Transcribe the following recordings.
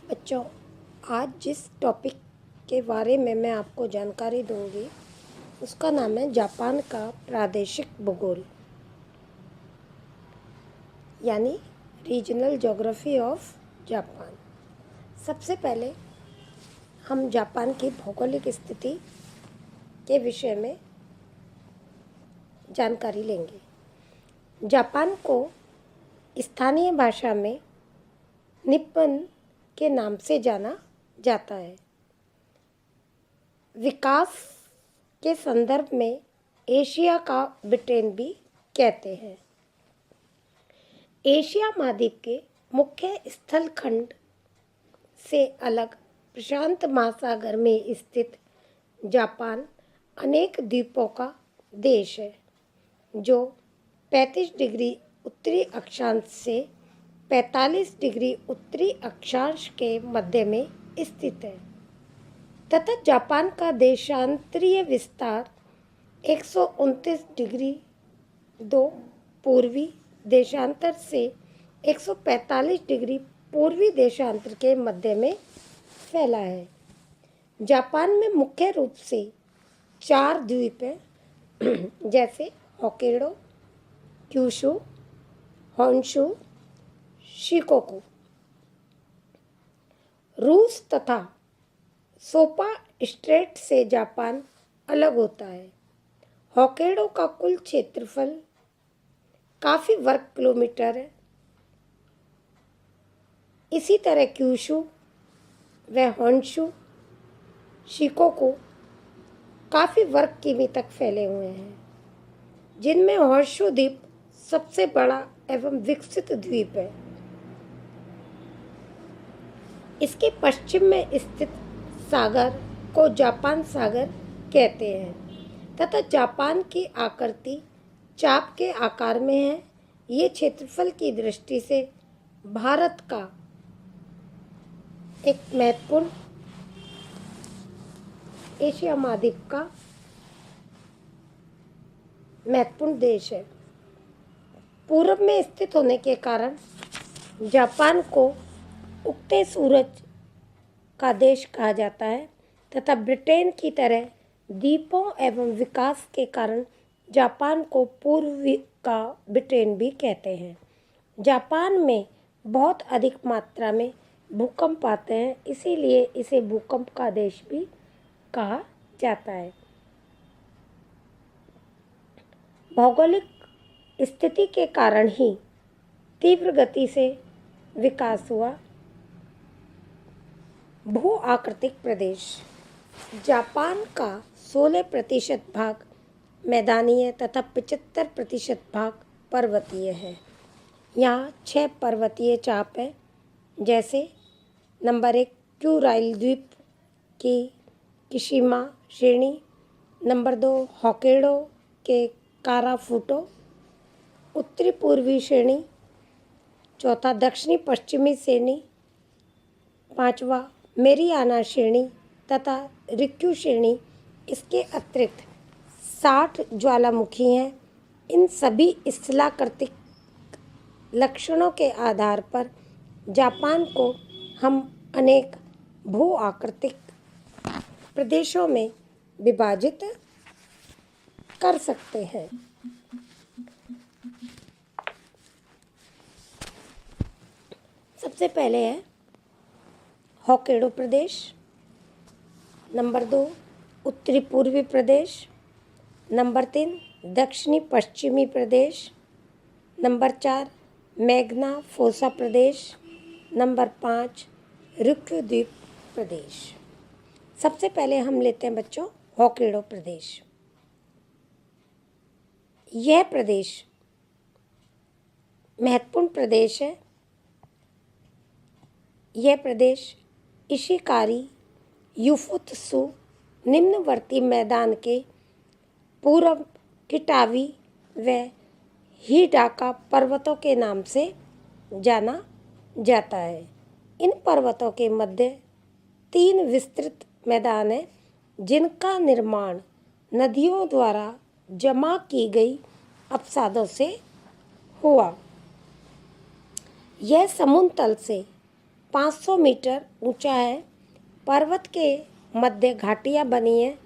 बच्चों, आज जिस टॉपिक के बारे में मैं आपको जानकारी दूंगी उसका नाम है जापान का प्रादेशिक भूगोल, यानी रीजनल ज्योग्राफी ऑफ जापान। सबसे पहले हम जापान की भौगोलिक स्थिति के विषय में जानकारी लेंगे। जापान को स्थानीय भाषा में निप्पन के नाम से जाना जाता है। विकास के संदर्भ में एशिया का ब्रिटेन भी कहते हैं। एशिया महाद्वीप के मुख्य स्थल खंड से अलग प्रशांत महासागर में स्थित जापान अनेक द्वीपों का देश है, जो 35 डिग्री उत्तरी अक्षांश से 45 डिग्री उत्तरी अक्षांश के मध्य में स्थित है तथा जापान का देशांतरीय विस्तार 129 डिग्री 2 पूर्वी देशांतर से 145 डिग्री पूर्वी देशांतर के मध्य में फैला है। जापान में मुख्य रूप से 4 द्वीप हैं जैसे होक्काइडो, क्यूशू, होन्शु, शिकोकू। रूस तथा सोपा स्ट्रेट से जापान अलग होता है। होक्काइडो का कुल क्षेत्रफल काफ़ी वर्ग किलोमीटर है। इसी तरह क्यूशू व होन्शु, शिकोकू काफ़ी वर्ग किमी तक फैले हुए हैं, जिनमें होन्शु द्वीप सबसे बड़ा एवं विकसित द्वीप है। इसके पश्चिम में स्थित सागर को जापान सागर कहते हैं तथा जापान की आकृति चाप के आकार में है। ये क्षेत्रफल की दृष्टि से भारत का एक महत्वपूर्ण एशिया महाद्वीप का महत्वपूर्ण देश है। पूर्व में स्थित होने के कारण जापान को उगते सूरज का देश कहा जाता है तथा ब्रिटेन की तरह द्वीपों एवं विकास के कारण जापान को पूर्व का ब्रिटेन भी कहते हैं। जापान में बहुत अधिक मात्रा में भूकंप आते हैं, इसीलिए इसे भूकंप का देश भी कहा जाता है। भौगोलिक स्थिति के कारण ही तीव्र गति से विकास हुआ। भू आकृतिक प्रदेश जापान का 16% भाग मैदानी है तथा 75% भाग पर्वतीय है। यहाँ 6 पर्वतीय चाप है, जैसे नंबर 1 क्यूराइल द्वीप की किशिमा श्रेणी, नंबर 2 होक्काइडो के काराफुटो उत्तरी पूर्वी श्रेणी, चौथा दक्षिणी पश्चिमी श्रेणी, पांचवा मेरियाना श्रेणी तथा रिक्यू श्रेणी। इसके अतिरिक्त 60 ज्वालामुखी हैं। इन सभी स्थलाकृतिक लक्षणों के आधार पर जापान को हम अनेक भू आकृतिक प्रदेशों में विभाजित कर सकते हैं। सबसे पहले है होक्काइडो प्रदेश, नंबर 2 उत्तरी पूर्वी प्रदेश, नंबर 3 दक्षिणी पश्चिमी प्रदेश, नंबर 4 मैग्ना फोसा प्रदेश, नंबर 5 रिक्यू द्वीप प्रदेश। सबसे पहले हम लेते हैं बच्चों होक्काइडो प्रदेश। यह प्रदेश महत्वपूर्ण प्रदेश है। यह प्रदेश इशिकारी युफुत्सु निम्नवर्ती मैदान के पूर्व किटावी व हिडाका पर्वतों के नाम से जाना जाता है। इन पर्वतों के मध्य 3 विस्तृत मैदान हैं, जिनका निर्माण नदियों द्वारा जमा की गई अपसादों से हुआ। यह समुद्र तल से 500 मीटर ऊंचा है। पर्वत के मध्य घाटियां बनी हैं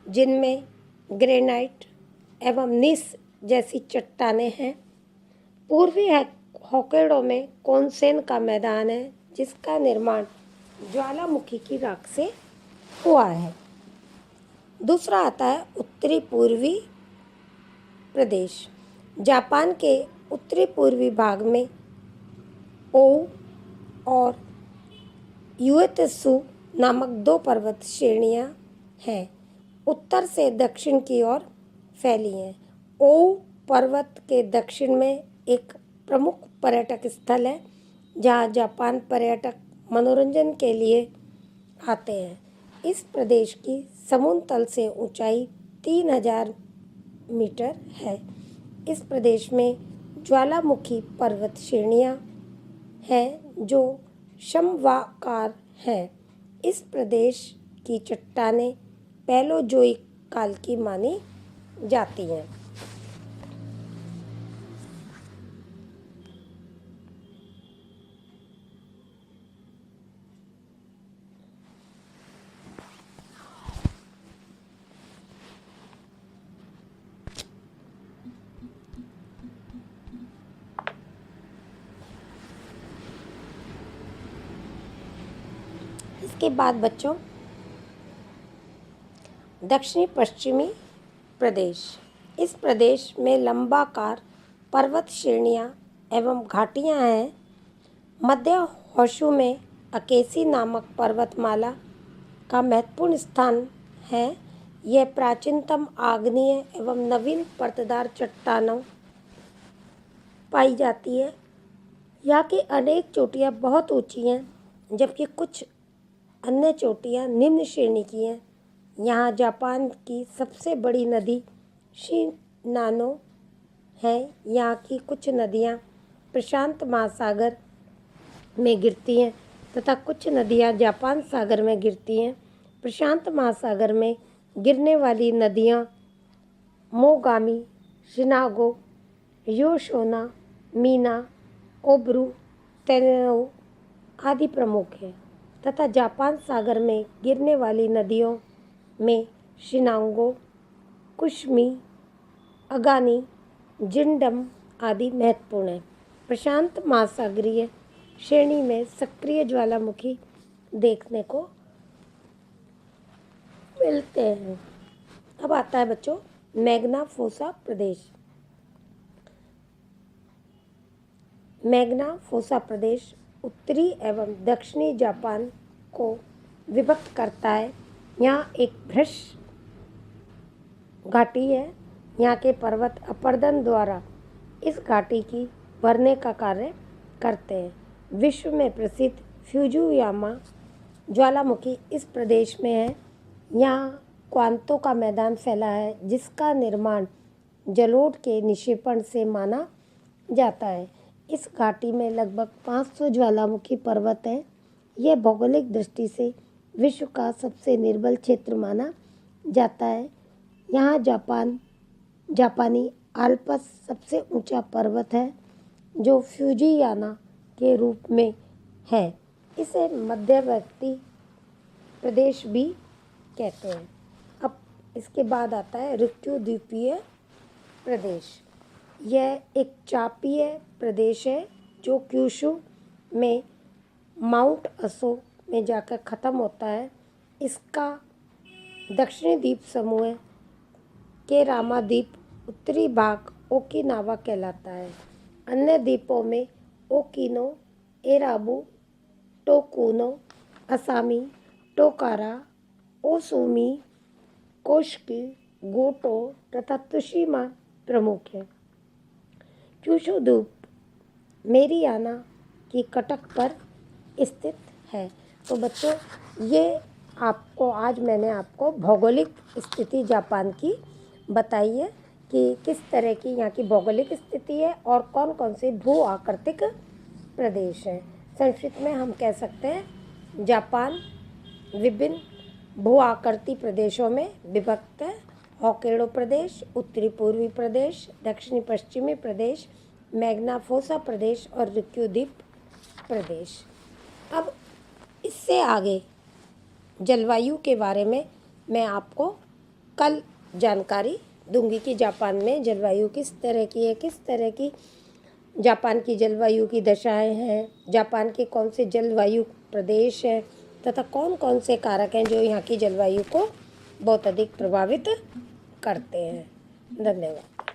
जिनमें ग्रेनाइट एवं नीस जैसी चट्टानें हैं। पूर्वी होक्काइडो में कोनसेन का मैदान है जिसका निर्माण ज्वालामुखी की राख से हुआ है। दूसरा आता है उत्तरी पूर्वी प्रदेश। जापान के उत्तरी पूर्वी भाग में ओउ और यूएत्सु नामक 2 पर्वत श्रेणियां हैं, उत्तर से दक्षिण की ओर फैली हैं। ओउ पर्वत के दक्षिण में एक प्रमुख पर्यटक स्थल है जहां जापान पर्यटक मनोरंजन के लिए आते हैं। इस प्रदेश की समुद्र तल से ऊंचाई 3000 मीटर है। इस प्रदेश में ज्वालामुखी पर्वत श्रेणियां हैं जो समवाकार हैं। इस प्रदेश की चट्टानें पैलोजोइक काल की मानी जाती हैं। इसके बाद बच्चों दक्षिणी पश्चिमी प्रदेश। इस प्रदेश में लंबाकार पर्वत श्रेणियां एवं घाटियां हैं। मध्य होशु में अकेसी नामक पर्वतमाला का महत्वपूर्ण स्थान है। यह प्राचीनतम आग्नेय एवं नवीन परतदार चट्टानों पाई जाती है। यहाँ की अनेक चोटियाँ बहुत ऊंची हैं जबकि कुछ अन्य चोटियाँ निम्न श्रेणी की हैं। यहाँ जापान की सबसे बड़ी नदी शिनानो है। यहाँ की कुछ नदियाँ प्रशांत महासागर में गिरती हैं तथा कुछ नदियाँ जापान सागर में गिरती हैं। प्रशांत महासागर में गिरने वाली नदियाँ मोगामी, शिनागो, योशोना, मीना, ओब्रू, तेनेनो आदि प्रमुख हैं तथा जापान सागर में गिरने वाली नदियों में शिनांगो, कुश्मी, अगानी, जिंडम आदि महत्वपूर्ण हैं। प्रशांत महासागरीय श्रेणी में सक्रिय ज्वालामुखी देखने को मिलते हैं। अब आता है बच्चों मैग्ना फोसा प्रदेश। मैग्ना फोसा प्रदेश उत्तरी एवं दक्षिणी जापान को विभक्त करता है। यहाँ एक भ्रष्ट घाटी है। यहाँ के पर्वत अपर्दन द्वारा इस घाटी की भरने का कार्य करते हैं। विश्व में प्रसिद्ध फ्यूजियामा ज्वालामुखी इस प्रदेश में है। यहाँ क्वांतो का मैदान फैला है जिसका निर्माण जलोढ़ के निक्षेपण से माना जाता है। इस घाटी में लगभग 500 ज्वालामुखी पर्वत हैं। यह भौगोलिक दृष्टि से विश्व का सबसे निर्बल क्षेत्र माना जाता है। यहाँ जापानी आल्प्स सबसे ऊंचा पर्वत है जो फ्यूजियाना के रूप में है। इसे मध्यवर्ती प्रदेश भी कहते हैं। अब इसके बाद आता है रिक्यू द्वीपीय प्रदेश। यह एक चापीय प्रदेश है जो क्यूशु में माउंट असो में जाकर ख़त्म होता है। इसका दक्षिणी द्वीप समूह के रामा द्वीप उत्तरी भाग ओकिनावा कहलाता है। अन्य द्वीपों में ओकिनो, एराबू, टोकुनो, असामी, टोकारा, ओसुमी, कोशकी, गोटो तथा तुशिमा प्रमुख हैं। क्यूशु द्वीप मेरियाना की कटक पर स्थित है। तो बच्चों मैंने आपको भौगोलिक स्थिति जापान की बताई है कि किस तरह की यहाँ की भौगोलिक स्थिति है और कौन कौन से भू आकृतिक प्रदेश हैं। संक्षिप्त में हम कह सकते हैं जापान विभिन्न भू आकृति प्रदेशों में विभक्त है। होक्काइडो प्रदेश, उत्तरी पूर्वी प्रदेश, दक्षिणी पश्चिमी प्रदेश, मैग्ना फोसा प्रदेश और रिक्यू द्वीप प्रदेश। अब इससे आगे जलवायु के बारे में मैं आपको कल जानकारी दूंगी कि जापान में जलवायु किस तरह की है, किस तरह की जापान की जलवायु की दशाएं हैं, जापान के कौन से जलवायु प्रदेश हैं तथा कौन कौन से कारक हैं जो यहाँ की जलवायु को बहुत अधिक प्रभावित करते हैं। धन्यवाद।